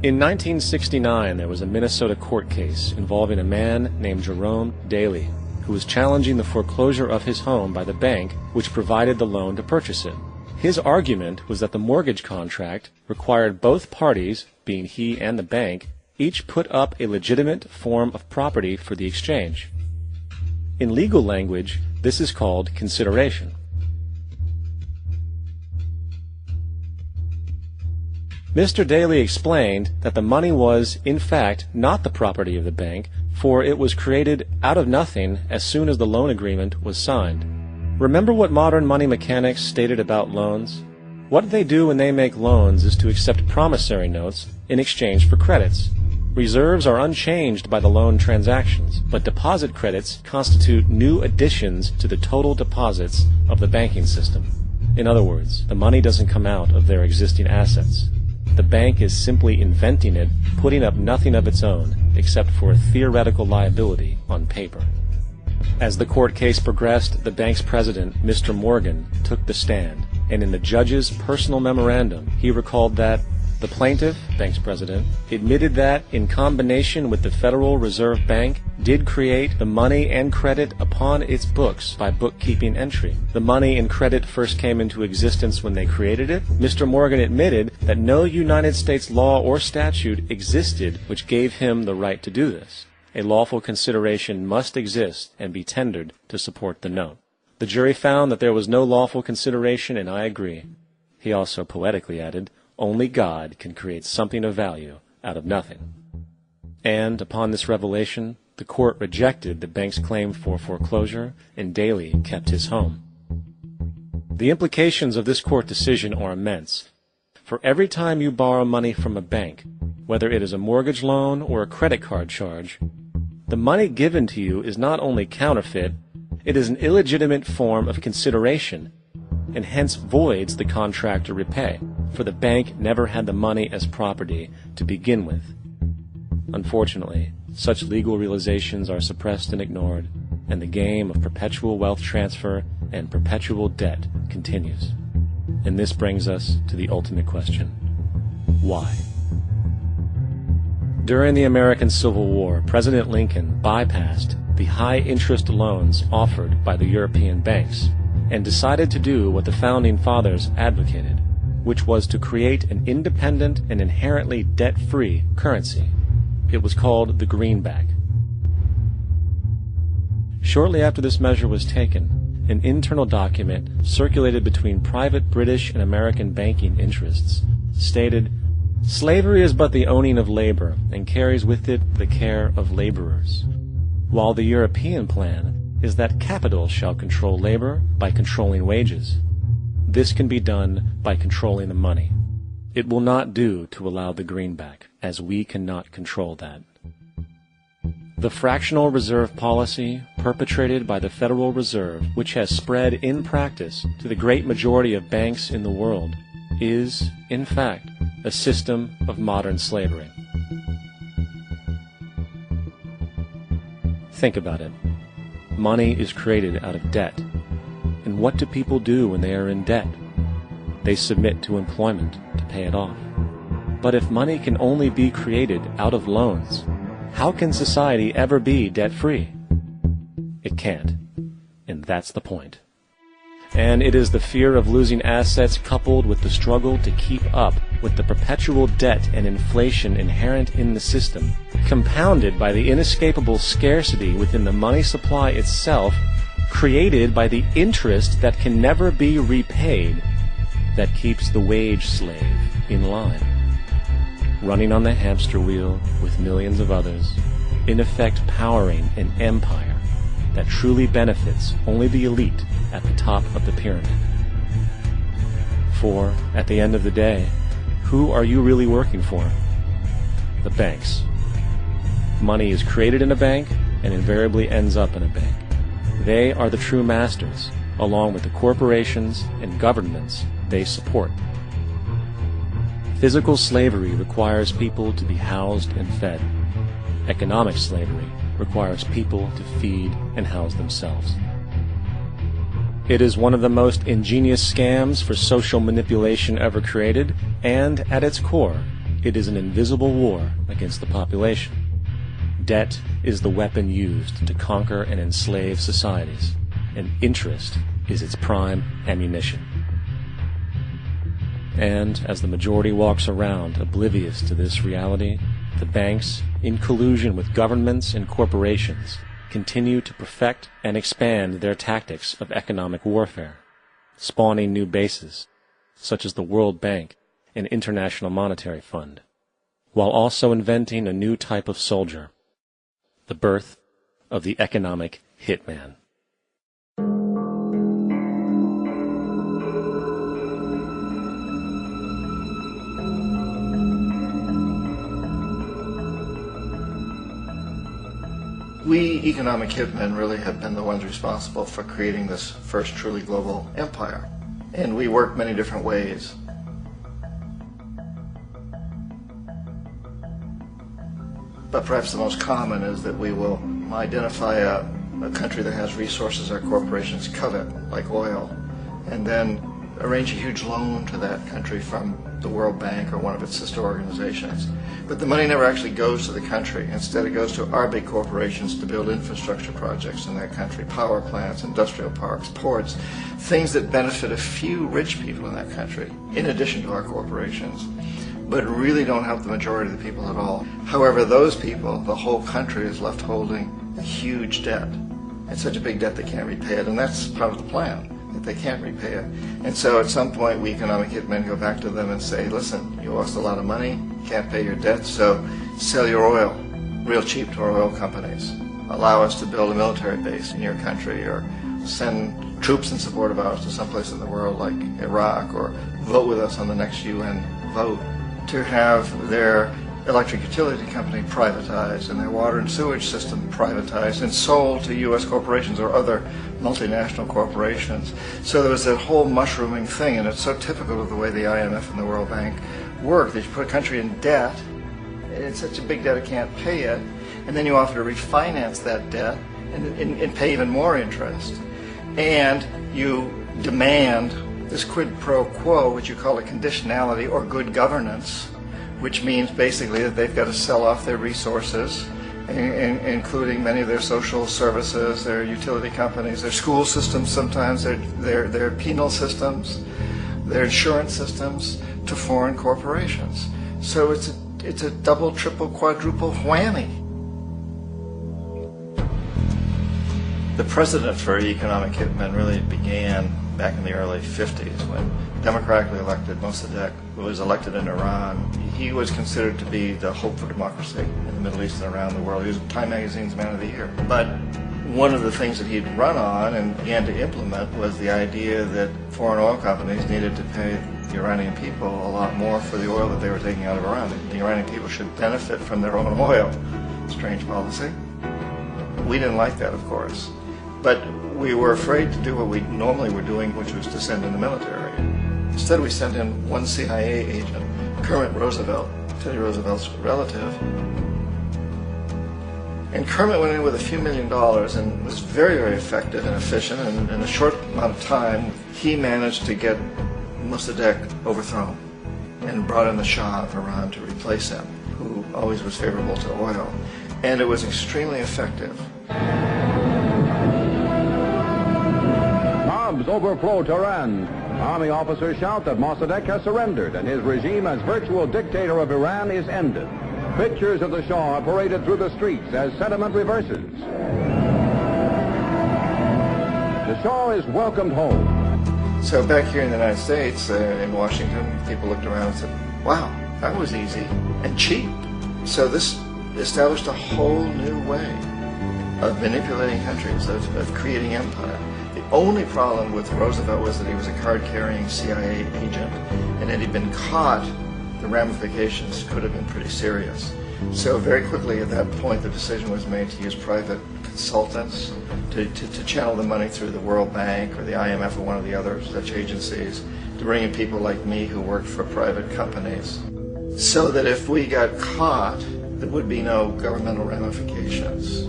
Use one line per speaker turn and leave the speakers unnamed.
In 1969, there was a Minnesota court case involving a man named Jerome Daly, who was challenging the foreclosure of his home by the bank which provided the loan to purchase it. His argument was that the mortgage contract required both parties, being he and the bank, each put up a legitimate form of property for the exchange. In legal language, this is called consideration. Mr. Daly explained that the money was, in fact, not the property of the bank, for it was created out of nothing as soon as the loan agreement was signed. Remember what modern money mechanics stated about loans? What they do when they make loans is to accept promissory notes in exchange for credits. Reserves are unchanged by the loan transactions, but deposit credits constitute new additions to the total deposits of the banking system. In other words, the money doesn't come out of their existing assets. The bank is simply inventing it, putting up nothing of its own, except for a theoretical liability on paper. As the court case progressed, the bank's president, Mr. Morgan, took the stand, and in the judge's personal memorandum, he recalled that the plaintiff, bank's president, admitted that, in combination with the Federal Reserve Bank, did create the money and credit upon its books by bookkeeping entry. The money and credit first came into existence when they created it. Mr. Morgan admitted that no United States law or statute existed which gave him the right to do this. A lawful consideration must exist and be tendered to support the note. The jury found that there was no lawful consideration, and I agree. He also poetically added, "Only God can create something of value out of nothing." And upon this revelation, the court rejected the bank's claim for foreclosure, and Daly kept his home. The implications of this court decision are immense. For every time you borrow money from a bank, whether it is a mortgage loan or a credit card charge, the money given to you is not only counterfeit, it is an illegitimate form of consideration, and hence voids the contract to repay, for the bank never had the money as property to begin with. Unfortunately, such legal realizations are suppressed and ignored, and the game of perpetual wealth transfer and perpetual debt continues. And this brings us to the ultimate question: why? During the American Civil War, President Lincoln bypassed the high-interest loans offered by the European banks and decided to do what the Founding Fathers advocated, which was to create an independent and inherently debt-free currency. It was called the greenback. Shortly after this measure was taken, an internal document circulated between private British and American banking interests stated, "Slavery is but the owning of labor, and carries with it the care of laborers, while the European plan is that capital shall control labor by controlling wages. This can be done by controlling the money. It will not do to allow the greenback, as we cannot control that." The fractional reserve policy perpetrated by the Federal Reserve, which has spread in practice to the great majority of banks in the world, is, in fact, a system of modern slavery. Think about it. Money is created out of debt. And what do people do when they are in debt? They submit to employment to pay it off. But if money can only be created out of loans, how can society ever be debt-free? It can't. And that's the point. And it is the fear of losing assets coupled with the struggle to keep up with the perpetual debt and inflation inherent in the system, compounded by the inescapable scarcity within the money supply itself, created by the interest that can never be repaid, that keeps the wage slave in line, running on the hamster wheel with millions of others, in effect powering an empire that truly benefits only the elite at the top of the pyramid. For, at the end of the day, who are you really working for? The banks. Money is created in a bank and invariably ends up in a bank. They are the true masters, along with the corporations and governments they support. Physical slavery requires people to be housed and fed. Economic slavery requires people to feed and house themselves. It is one of the most ingenious scams for social manipulation ever created, and at its core, it is an invisible war against the population. Debt is the weapon used to conquer and enslave societies, and interest is its prime ammunition. And as the majority walks around oblivious to this reality, the banks, in collusion with governments and corporations, continue to perfect and expand their tactics of economic warfare, spawning new bases, such as the World Bank and International Monetary Fund, while also inventing a new type of soldier, the birth of the economic hitman.
We economic hitmen really have been the ones responsible for creating this first truly global empire. And we work many different ways. But perhaps the most common is that we will identify a country that has resources our corporations covet, like oil, and then arrange a huge loan to that country from the World Bank or one of its sister organizations. But the money never actually goes to the country. Instead, it goes to our big corporations to build infrastructure projects in that country, power plants, industrial parks, ports, things that benefit a few rich people in that country, in addition to our corporations, but really don't help the majority of the people at all. However, those people, the whole country is left holding a huge debt. It's such a big debt they can't repay it, and that's part of the plan, that they can't repay it. And so at some point, we economic hitmen go back to them and say, listen, you lost a lot of money, can't pay your debt, so sell your oil real cheap to our oil companies. Allow us to build a military base in your country, or send troops in support of ours to someplace in the world like Iraq, or vote with us on the next UN vote. To have their electric utility company privatized and their water and sewage system privatized and sold to U.S. corporations or other multinational corporations. So there was that whole mushrooming thing, and it's so typical of the way the IMF and the World Bank work, that you put a country in debt, it's such a big debt it can't pay it, and then you offer to refinance that debt and pay even more interest. And you demand this quid pro quo, which you call a conditionality or good governance, which means basically that they've got to sell off their resources, including many of their social services, their utility companies, their school systems sometimes, their penal systems, their insurance systems, to foreign corporations. So it's a double, triple, quadruple whammy. The precedent for economic hitmen really began back in the early 50s when democratically elected Mossadegh, who was elected in Iran. He was considered to be the hope for democracy in the Middle East and around the world. He was Time Magazine's Man of the Year. But one of the things that he'd run on and began to implement was the idea that foreign oil companies needed to pay the Iranian people a lot more for the oil that they were taking out of Iran. The Iranian people should benefit from their own oil. Strange policy. We didn't like that, of course. But we were afraid to do what we normally were doing, which was to send in the military. Instead, we sent in one CIA agent, Kermit Roosevelt, Teddy Roosevelt's relative. And Kermit went in with a few $1 million and was very, very effective and efficient. And in a short amount of time, he managed to get Mossadegh overthrown and brought in the Shah of Iran to replace him, who always was favorable to oil. And it was extremely effective.
Bombs overflow Tehran. Army officers shout that Mossadegh has surrendered and his regime as virtual dictator of Iran is ended. Pictures of the Shah are paraded through the streets as sentiment reverses. The Shah is welcomed home.
So back here in the United States, in Washington, people looked around and said, wow, that was easy and cheap. So this established a whole new way of manipulating countries, of creating empire. The only problem with Roosevelt was that he was a card-carrying CIA agent, and had he been caught, the ramifications could have been pretty serious. So very quickly at that point, the decision was made to use private consultants to channel the money through the World Bank or the IMF or one of the other such agencies, to bring in people like me who worked for private companies, so that if we got caught, there would be no governmental ramifications.